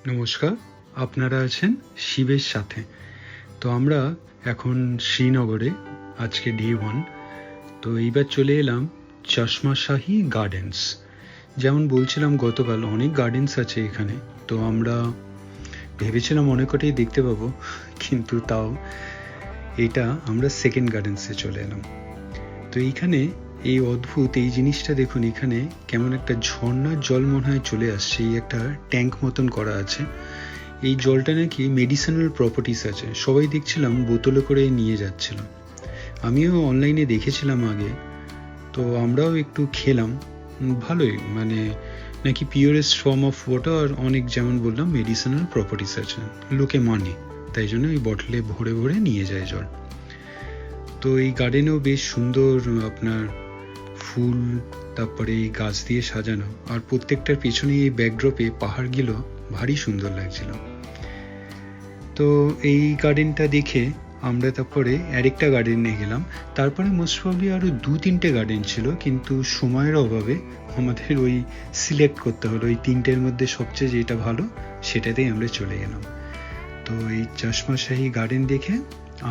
নমস্কার, আপনারা আছেন শিবের সাথে। তো আমরা এখন শ্রীনগরে, আজকে ডে 1। তো এইবার চলে এলাম চশমা শাহী গার্ডেন্স। যেমন বলছিলাম গতকাল, অনেক গার্ডেন্স আছে এখানে। তো আমরা ভেবেছিলাম অনেক কটাই দেখতে পাবো, কিন্তু তাও এটা আমরা সেকেন্ড গার্ডেন্সে চলে এলাম। তো এইখানে এই অদ্ভুত এই জিনিসটা দেখুন, এখানে কেমন একটা ঝর্ণার জল মনে হয় চলে আসছে। এই একটা ট্যাঙ্ক মতন করা আছে। এই জলটা নাকি মেডিসিনাল প্রপার্টিস আছে। সবাই দেখছিলাম বোতলে করে নিয়ে যাচ্ছিল। আমিও অনলাইনে দেখেছিলাম আগে, তো আমরাও একটু খেলাম। ভালোই, মানে নাকি পিওরেস্ট ফর্ম অফ ওয়াটার, অনেক যেমন বললাম মেডিসিনাল প্রপার্টিস আছে, লোকে মানে, তাই জন্য এই বটলে ভরে ভরে নিয়ে যায় জল। তো এই গার্ডেনেও বেশ সুন্দর আপনার ফুল, তারপরে এই গাছ দিয়ে সাজানো, আর প্রত্যেকটার পিছনে এই ব্যাকড্রপে পাহাড়গুলো ভারী সুন্দর লাগছিল। তো এই গার্ডেনটা দেখে আমরা তারপরে আরেকটা গার্ডেনে গেলাম। তারপরে মোস্ট প্রবলি আরও 2-3টে গার্ডেন ছিল, কিন্তু সময়ের অভাবে আমাদের ওই সিলেক্ট করতে হলো। ওই 3টের মধ্যে সবচেয়ে যেটা ভালো সেটাতেই আমরা চলে গেলাম। তো এই চশমা শাহী গার্ডেন দেখে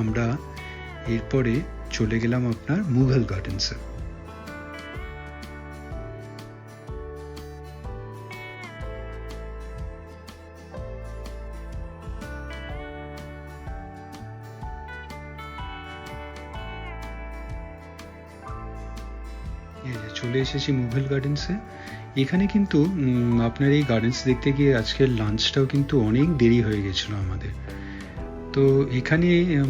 আমরা এরপরে চলে গেলাম আপনার মুঘল গার্ডেন্সে। চলে এসেছি মুঘল গার্ডেন্সে। এখানে কিন্তু আপনার এই গার্ডেন্স দেখতে গিয়ে আজকের লাঞ্চটাও কিন্তু অনেক দেরি হয়ে গেছিলো আমাদের। তো এখানে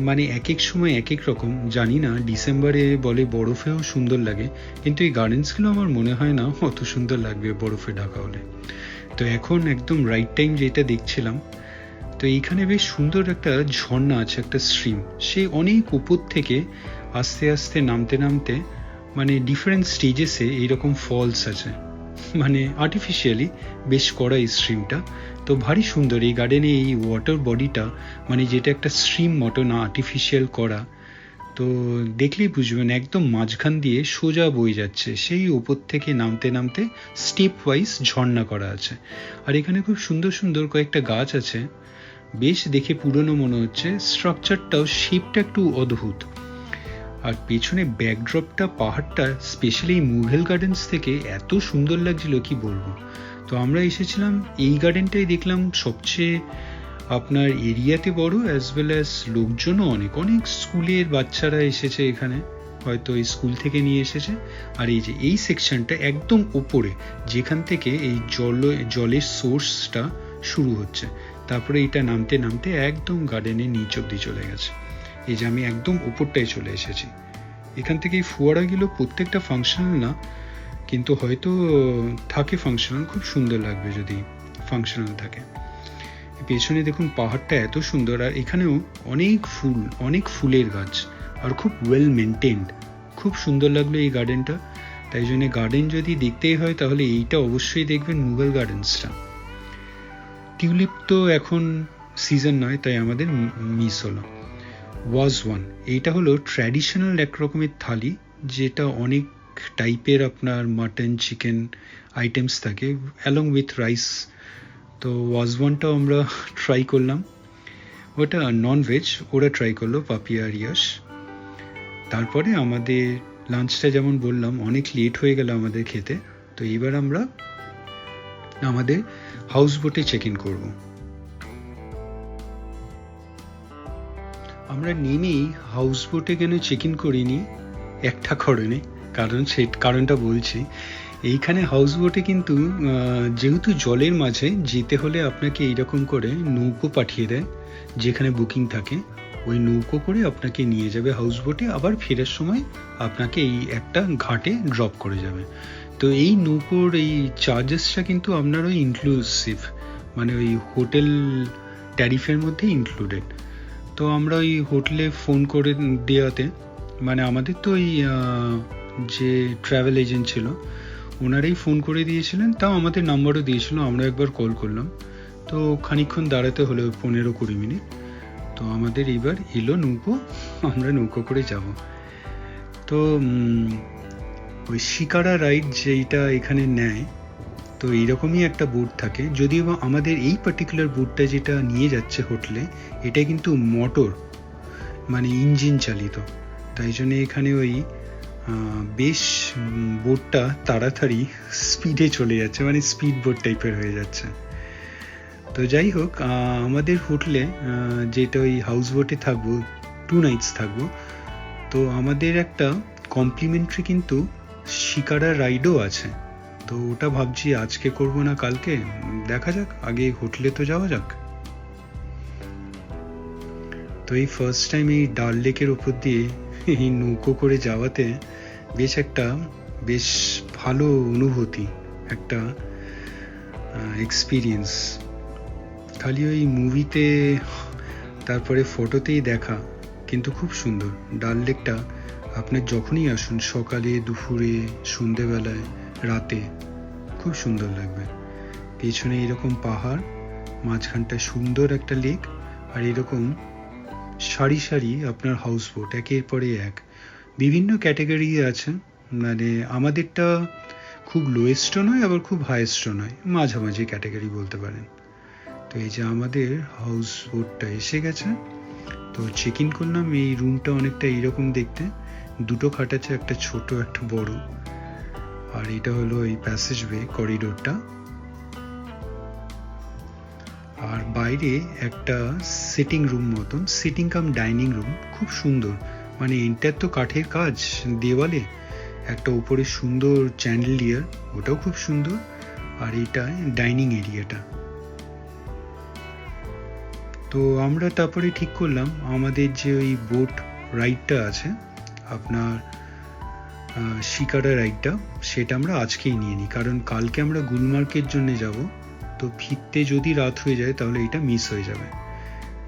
মানে এক এক সময় এক এক রকম, জানি না, ডিসেম্বরে বলে বরফেও সুন্দর লাগে, কিন্তু এই গার্ডেন্সগুলো আমার মনে হয় না অত সুন্দর লাগবে বরফে ঢাকা হলে। তো এখন একদম রাইট টাইম যেটা দেখছিলাম। তো এইখানে বেশ সুন্দর একটা ঝর্ণা আছে, একটা স্ট্রিম, সে অনেক উপর থেকে আস্তে আস্তে নামতে নামতে, মানে ডিফারেন্ট স্টেজেসে এইরকম ফলস আছে, মানে আর্টিফিশিয়ালি বেশ করা এই স্ট্রিমটা। তো ভারী সুন্দর এই গার্ডেনে এই ওয়াটার বডিটা, মানে যেটা একটা স্ট্রিম মতো না, আর্টিফিশিয়াল করা। তো দেখলেই বুঝবেন একদম মাঝখান দিয়ে সোজা বয়ে যাচ্ছে, সেই উপর থেকে নামতে নামতে স্টেপ ওয়াইজ ঝর্ণা করা আছে। আর এখানে খুব সুন্দর সুন্দর কয়েকটা গাছ আছে, বেশ দেখে পুরনো মনে হচ্ছে। স্ট্রাকচারটাও, শেপটা একটু অদ্ভুত। আর পেছনে ব্যাকড্রপটা, পাহাড়টা স্পেশালি মুঘল গার্ডেন্স থেকে এত সুন্দর লাগছিল কি বলবো। তো আমরা এসেছিলাম এই গার্ডেনটাই দেখলাম সবচেয়ে আপনার এরিয়াতে বড়, অ্যাজ ওয়েল অ্যাজ লোকজনও অনেক অনেক স্কুলের বাচ্চারা এসেছে এখানে, হয়তো এই স্কুল থেকে নিয়ে এসেছে। আর এই যে এই সেকশনটা একদম ওপরে, যেখান থেকে এই জলের সোর্সটা শুরু হচ্ছে, তারপরে এটা নামতে নামতে একদম গার্ডেনের নিচ অব্দি চলে গেছে। এই যে আমি একদম উপরটায় চলে এসেছি। এখান থেকে এই ফোয়ারাগুলো প্রত্যেকটা ফাংশনাল না, কিন্তু হয়তো থাকে ফাংশনাল, খুব সুন্দর লাগবে যদি ফাংশনাল থাকে। পেছনে দেখুন পাহাড়টা এত সুন্দর, আর এখানেও অনেক ফুল, অনেক ফুলের গাছ, আর খুব ওয়েল মেনটেন্ড। খুব সুন্দর লাগলো এই গার্ডেনটা। তাই জন্য গার্ডেন যদি দেখতেই হয় তাহলে এইটা অবশ্যই দেখবেন, মুঘল গার্ডেন্সটা। টিউলিপ তো এখন সিজন নয়, তাই আমাদের মিস হলো। ওয়াজওয়ান, এইটা হলো ট্র্যাডিশনাল এক রকমের থালি, যেটা অনেক টাইপের আপনার মাটন, চিকেন আইটেমস থাকে অ্যালং উইথ রাইস। তো ওয়াজওয়ানটাও আমরা ট্রাই করলাম। ওটা নন ভেজ, ওরা ট্রাই করলো পাপিয়া আর ইয়াশ। তারপরে আমাদের লাঞ্চটা, যেমন বললাম অনেক লেট হয়ে গেল আমাদের খেতে। তো এবার আমরা আমাদের হাউস বোটে চেক ইন করবো। আমরা নেমেই হাউস বোটে কেন চেক ইন করিনি একটা কারণে, কারণটা বলছি। এইখানে হাউস বোটে কিন্তু যেহেতু জলের মাঝে যেতে হলে আপনাকে এইরকম করে নৌকো পাঠিয়ে দেয়, যেখানে বুকিং থাকে। ওই নৌকো করে আপনাকে নিয়ে যাবে হাউস বোটে, আবার ফেরার সময় আপনাকে এই একটা ঘাটে ড্রপ করে যাবে। তো এই নৌকোর এই চার্জেসটা কিন্তু আপনার ওই ইনক্লুসিভ, মানে ওই হোটেল ট্যারিফের মধ্যে ইনক্লুডেড। তো আমরা ওই হোটেলে ফোন করে দেওয়াতে, মানে আমাদের তো ওই যে ট্রাভেল এজেন্ট ছিল ওনারাই ফোন করে দিয়েছিলেন, তাও আমাদের নাম্বারও দিয়েছিল। আমরা একবার কল করলাম, তো খানিকক্ষণ দাঁড়াতে হলো 15-20 মিনিট। তো আমাদের এবার এলো নৌকো, আমরা নৌকো করে যাব। তো ওই শিকারা রাইড যেইটা এখানে নেয়, তো এইরকমই একটা বোট থাকে, যদিও বা আমাদের এই পার্টিকুলার বোটটা যেটা নিয়ে যাচ্ছে হোটেলে, এটা কিন্তু মোটর মানে ইঞ্জিন চালিত। তাই জন্য এখানে ওই বেশ বোটটা তাড়াতাড়ি স্পিডে চলে যাচ্ছে, মানে স্পিড বোট টাইপের হয়ে যাচ্ছে। তো যাই হোক, আমাদের হোটেলে যেটা ওই হাউস বোটে থাকবো, 2 নাইটস থাকবো, তো আমাদের একটা কমপ্লিমেন্টারি কিন্তু শিকারা রাইডও আছে। তো ওটা ভাবছি আজকে করব না কালকে, দেখা যাক, আগে হোটেলে তো যাওয়া যাক। তো এই ফার্স্ট টাইম এই ডাল লেকের উপর দিয়ে এই নৌকো করে যাওয়াতে বেশ ভালো অনুভূতি, একটা এক্সপিরিয়েন্স। খালি ওই মুভিতে তারপরে ফটোতেই দেখা, কিন্তু খুব সুন্দর ডাল লেকটা। আপনার যখনই আসুন, সকালে, দুপুরে, সন্ধেবেলায়, রাতে, খুব সুন্দর লাগবে। পেছনে এরকম পাহাড়, মাঝখানটায় সুন্দর একটা লেক, আর এরকম সারি সারি আপনার হাউস বোট একের পরে এক। বিভিন্ন ক্যাটাগরি আছে, মানে আমাদেরটা খুব লোয়েস্টও নয় আবার খুব হাইয়েস্টও নয়, মাঝামাঝি ক্যাটাগরি বলতে পারেন। তো এই যে আমাদের হাউস বোটটা এসে গেছে, তো চেক ইন করলাম। এই রুমটা অনেকটা এইরকম দেখতে, 2টো খাট আছে, একটা ছোট একটা বড়। আর এটা হলো এই প্যাসেজ ওয়ে, করিডোরটা। আর বাইরে একটা সিটিং রুম মতন, সিটিং কাম ডাইনিং রুম, খুব সুন্দর। মানে এন্টার তো কাঠের কাজ, দেওয়ালে একটা উপরে সুন্দর চ্যান্ডেলিয়ার, ওটাও খুব সুন্দর। আর এটা ডাইনিং এরিয়াটা। তো আমরা তারপরে ঠিক করলাম আমাদের যে ওই বোট রাইডটা আছে, আপনার শিকারা রাইডটা, সেটা আমরা আজকেই নিয়ে নিই, কারণ কালকে আমরা গুলমার্গের জন্য যাব। তো ফিরতে যদি রাত হয়ে যায় তাহলে এটা মিস হয়ে যাবে।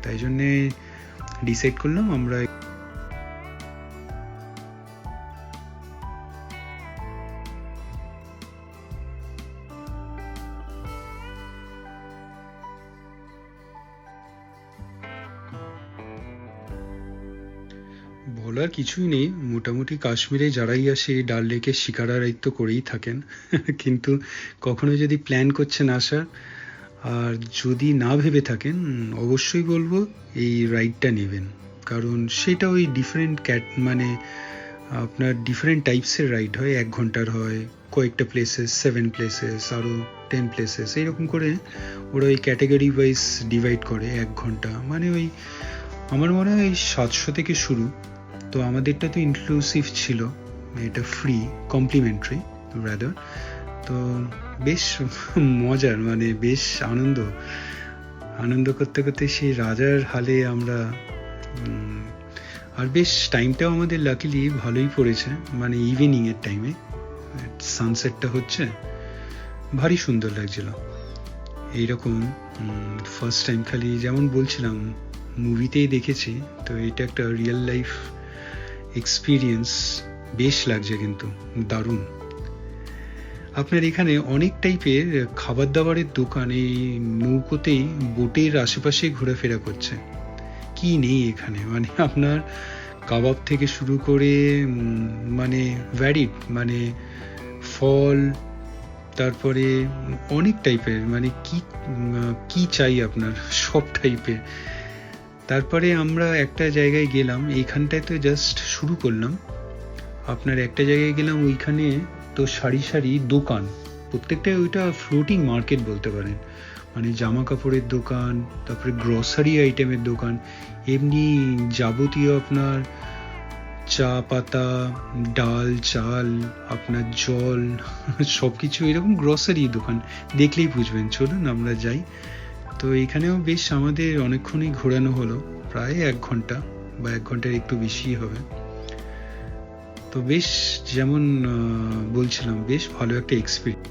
তাই জন্যে ডিসাইড করলাম আমরা বলার কিছুই নেই। মোটামুটি কাশ্মীরে যারাই আসে ডাল লেকের শিকারা রাইড তো করেই থাকেন। কিন্তু কখনো যদি প্ল্যান করছেন আসার, আর যদি না ভেবে থাকেন, অবশ্যই বলবো এই রাইডটা নেবেন। কারণ সেটা ওই ডিফারেন্ট মানে আপনার ডিফারেন্ট টাইপসের রাইড হয়, 1 ঘন্টার হয়, কয়েকটা প্লেসেস, 7 প্লেসেস, আরও 10 প্লেসেস, এইরকম করে ওরা ওই ক্যাটাগরি ওয়াইজ ডিভাইড করে। 1 ঘন্টা মানে ওই আমার মনে হয় 700 থেকে শুরু। তো আমাদেরটা তো ইনক্লুসিভ ছিল, এটা ফ্রি, কমপ্লিমেন্টারি রাদার। তো বেশ মজার, মানে বেশ আনন্দ করতে করতে সেই রাজার হালে আমরা। আর বেশ টাইমটাও আমাদের লাকিলি ভালোই পড়েছে, মানে ইভিনিং এর টাইমে সানসেটটা হচ্ছে, ভারী সুন্দর লাগছিল। এইরকম ফার্স্ট টাইম, খালি যেমন বলছিলাম মুভিতেই দেখেছি, তো এটা একটা রিয়েল লাইফ এক্সপিরিয়েন্স। বেশ লাগছে কিন্তু, দারুণ। আপনার এখানে অনেক টাইপের খাবার দাবারের দোকান এই নৌকোতেই, বোটের আশেপাশে ঘোরাফেরা করছে। কি নেই এখানে, মানে আপনার কাবাব থেকে শুরু করে মানে ভ্যারিড, মানে ফল, তারপরে অনেক টাইপের, মানে কি চাই আপনার, সব টাইপের। তারপরে আমরা একটা জায়গায় গেলাম, এইখানটায় তো জাস্ট শুরু করলাম। আপনার একটা জায়গায় গেলাম, ওইখানে তো সারি সারি দোকান, প্রত্যেকটা ওইটা ফ্লোটিং মার্কেট বলতে পারেন। মানে জামা কাপড়ের দোকান, তারপরে গ্রসারি আইটেমের দোকান, এমনি যাবতীয় আপনার চা পাতা, ডাল, চাল, আপনার জল, সবকিছু এরকম গ্রসারি দোকান, দেখলেই বুঝবেন। চলুন আমরা যাই। তো এখানেও বেশ আমাদের অনেকক্ষণই ঘোরানো হলো, প্রায় 1 ঘন্টা বা 1 ঘন্টার একটু বেশি হবে। তো বেশ, যেমন বলছিলাম, বেশ ভালো একটা এক্সপিরিয়েন্স।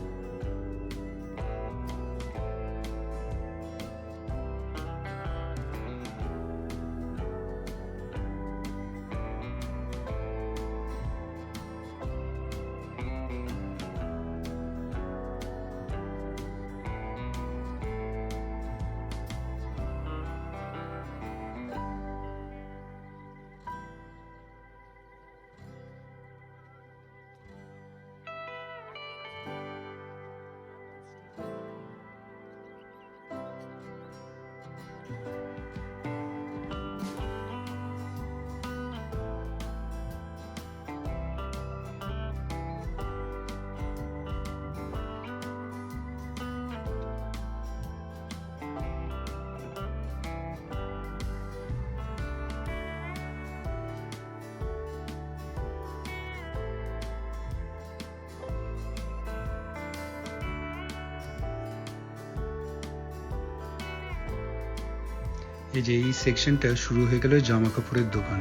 এই যে এই সেকশনটা শুরু হয়ে গেল জামা কাপড়ের দোকান।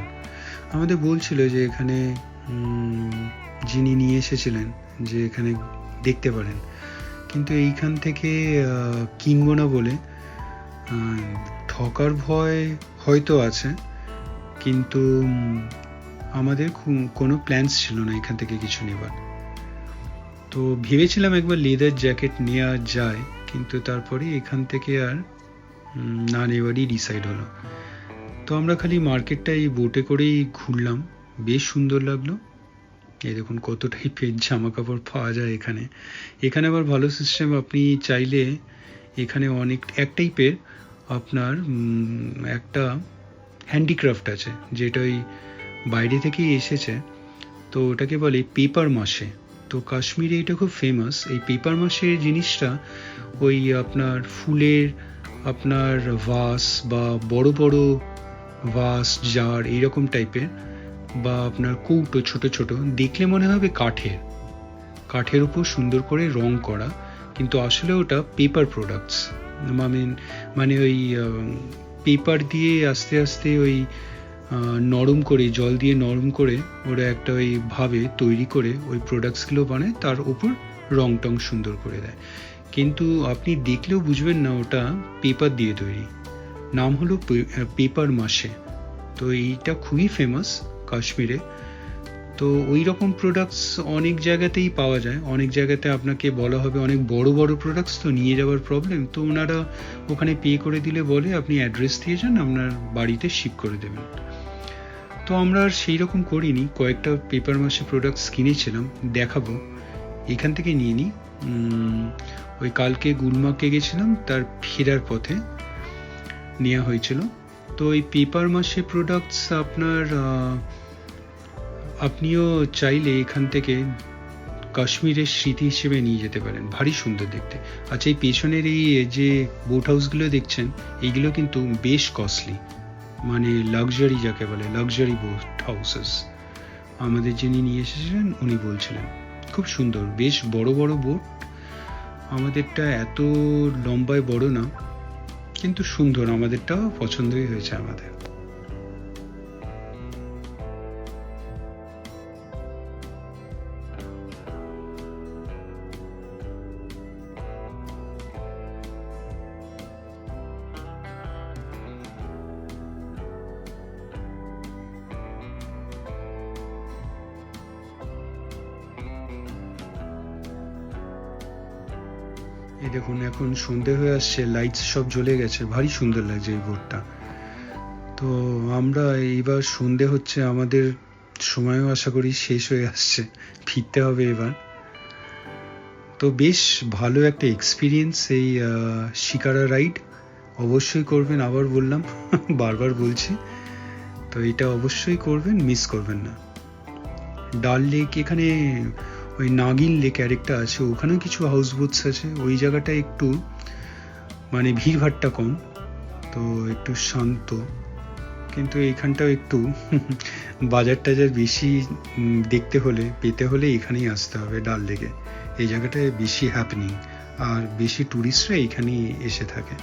আমাদের বলছিল যে এখানে যিনি নিয়ে এসেছিলেন যে এখানে দেখতে পারেন, কিন্তু এইখান থেকে কিনবো না বলে ঠকার ভয় হয়তো আছে, কিন্তু আমাদের কোনো প্ল্যানস ছিল না এখান থেকে কিছু নেবার। তো ভেবেছিলাম একবার লেদার জ্যাকেট নেওয়া যায়, কিন্তু তারপরে এখান থেকে আর না নেওয়ারই ডিসাইড হলো। তো আমরা খালি মার্কেটটা এই বোটে করেই ঘুরলাম, বেশ সুন্দর লাগলো। এই দেখুন কত টাইপের জামা কাপড় পাওয়া যায় এখানে। এখানে আবার ভালো সিস্টেম, আপনি চাইলে এখানে এক টাইপের আপনার একটা হ্যান্ডিক্রাফট আছে, যেটা ওই বাইরে থেকেই এসেছে। তো ওটাকে বলে পেপার মাশে। তো কাশ্মীরে এটা খুব ফেমাস। এই পেপার মাশের জিনিসটা ওই আপনার ফুলের আপনার ভাস বা বড় বড় ভাস জার এইরকম টাইপের, বা আপনার কৌটো ছোট ছোট, দেখলে মনে হবে কাঠের উপর সুন্দর করে রং করা, কিন্তু আসলে ওটা পেপার প্রোডাক্টস। মানে ওই পেপার দিয়ে আস্তে আস্তে ওই নরম করে, জল দিয়ে নরম করে ওরা একটা ওই ভাবে তৈরি করে ওই প্রোডাক্টসগুলো বানায়, তার উপর রং টং সুন্দর করে দেয়, কিন্তু আপনি দেখলেও বুঝবেন না ওটা পেপার দিয়ে তৈরি। নাম হলো পেপার মাশে। তো এইটা খুবই ফেমাস কাশ্মীরে। তো ওই রকম প্রোডাক্টস অনেক জায়গাতেই পাওয়া যায়। অনেক জায়গাতে আপনাকে বলা হবে অনেক বড় বড় প্রোডাক্টস তো নিয়ে যাওয়ার প্রবলেম, তো ওনারা ওখানে পে করে দিলে বলে আপনি অ্যাড্রেস দিয়ে যান, আপনার বাড়িতে শিপ করে দেবেন। তো আমরা আর সেই রকম করিনি, কয়েকটা পেপার মাশে প্রোডাক্টস কিনেছিলাম, দেখাবো, এখান থেকে নিয়ে নিই। ওই কালকে গুলমার্গে গেছিলাম, তার ফেরার পথে নেওয়া হয়েছিল। তো এই পেপার মাশে প্রোডাক্টস আপনিও চাইলে এখান থেকে কাশ্মীরের স্মৃতি হিসেবে নিয়ে যেতে পারেন, ভারী সুন্দর দেখতে। আচ্ছা, এই পেছনের এই যে বোট হাউসগুলো দেখছেন, এইগুলো কিন্তু বেশ কস্টলি, মানে লাক্সারি, যাকে বলে লাক্সারি বোট হাউসেস। আমাদের যিনি নিয়ে এসেছিলেন উনি বলছিলেন খুব সুন্দর, বেশ বড় বড় বোট। আমাদেরটা এত লম্বায় বড় না, কিন্তু সুন্দর, আমাদেরটাও পছন্দই হয়েছে আমাদের। এই দেখুন এখন সন্ধে হয়ে আসছে, লাইটস সব জ্বলে গেছে, ভারী সুন্দর লাগছে এই বোটটা। তো আমরা এইবার সন্ধে হচ্ছে, আমাদের সময়ও আশা করি শেষ হয়ে আসছে, ফিরতে হবে এবার। তো বেশ ভালো একটা এক্সপিরিয়েন্স এই শিকারা রাইড, অবশ্যই করবেন, আবার বললাম বারবার বলছি, তো এটা অবশ্যই করবেন, মিস করবেন না। ডাল লেক, এখানে ওই নাগিন লেক আরেকটা আছে, ওখানেও কিছু হাউস বোটস আছে। ওই জায়গাটা একটু মানে ভিড়ভাট্টা কম, তো একটু শান্ত, কিন্তু এইখানটাও একটু বাজার টাজার বেশি দেখতে হলে, পেতে হলে এখানেই আসতে হবে ডাল লেকে। এই জায়গাটায় বেশি হ্যাপেনিং, আর বেশি ট্যুরিস্টরা এখানেই এসে থাকে।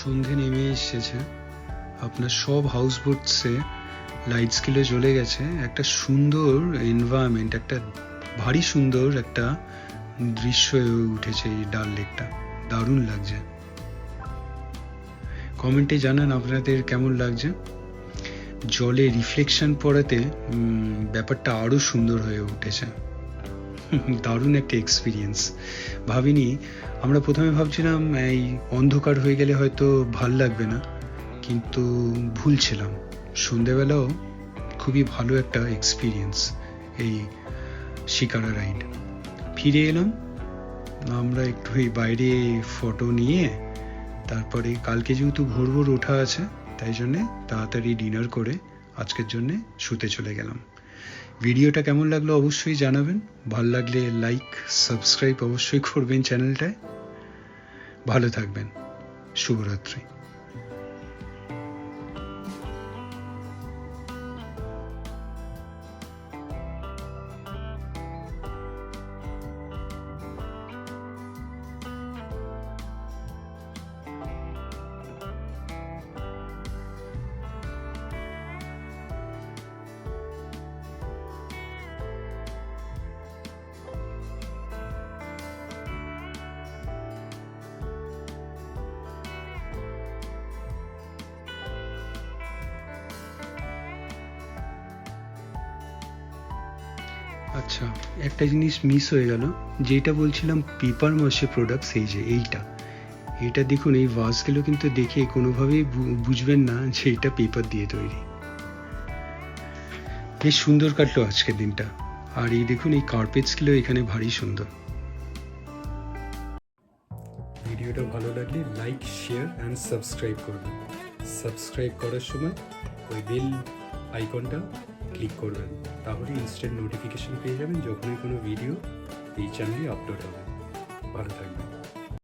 সন্ধে নেমে এসেছে, আপনার সব হাউস বোটসে লাইট স্কেলে জ্বলে গেছে, একটা সুন্দর এনভায়রনমেন্ট, একটা ভারী সুন্দর একটা দৃশ্য হয়ে উঠেছে এই ডাল লেকটা, দারুণ লাগছে। কমেন্টে জানান আপনাদের কেমন লাগছে। জলে রিফ্লেকশন পড়াতে ব্যাপারটা আরও সুন্দর হয়ে উঠেছে। দারুণ একটা এক্সপিরিয়েন্স। ভাবিনি, আমরা প্রথমে ভাবছিলাম এই অন্ধকার হয়ে গেলে হয়তো ভাল লাগবে না, কিন্তু ভুল ছিলাম। সন্ধেবেলাও খুবই ভালো একটা এক্সপিরিয়েন্স এই শিকারা রাইড। ফিরে এলাম আমরা একটু এই বাইরে ফটো নিয়ে, তারপরে কালকে যেহেতু ভোর ভোর ওঠা আছে, তাই জন্যে তাড়াতাড়ি ডিনার করে আজকের জন্যে শুতে চলে গেলাম। ভিডিওটা কেমন লাগলো অবশ্যই জানাবেন, ভালো লাগলে লাইক সাবস্ক্রাইব অবশ্যই করবেন চ্যানেলটায়। ভালো থাকবেন, শুভরাত্রি। আচ্ছা, একটা জিনিস মিস হয়ে গেল, যেটা বলছিলাম পেপার মাশে প্রোডাক্টস, এই যে এইটা দেখুন, এই ভাসগুলো কিন্তু দেখে কোনোভাবেই বুঝবেন না যে এটা পেপার দিয়ে তৈরি। বেশ সুন্দর কাটলো আজকের দিনটা। আর এই দেখুন, এই কার্পেটসগুলো এখানে ভারী সুন্দর। ভিডিওটা ভালো লাগলে লাইক শেয়ার অ্যান্ড সাবস্ক্রাইব করবেন। সাবস্ক্রাইব করার সময় ওই বেল আইকনটা ক্লিক করবেন, তাহলে ইনস্ট্যান্ট নোটিফিকেশন পেয়ে যাবেন যখনই কোনো ভিডিও এই চ্যানেলে আপলোড হবে। ভালো থাকবেন।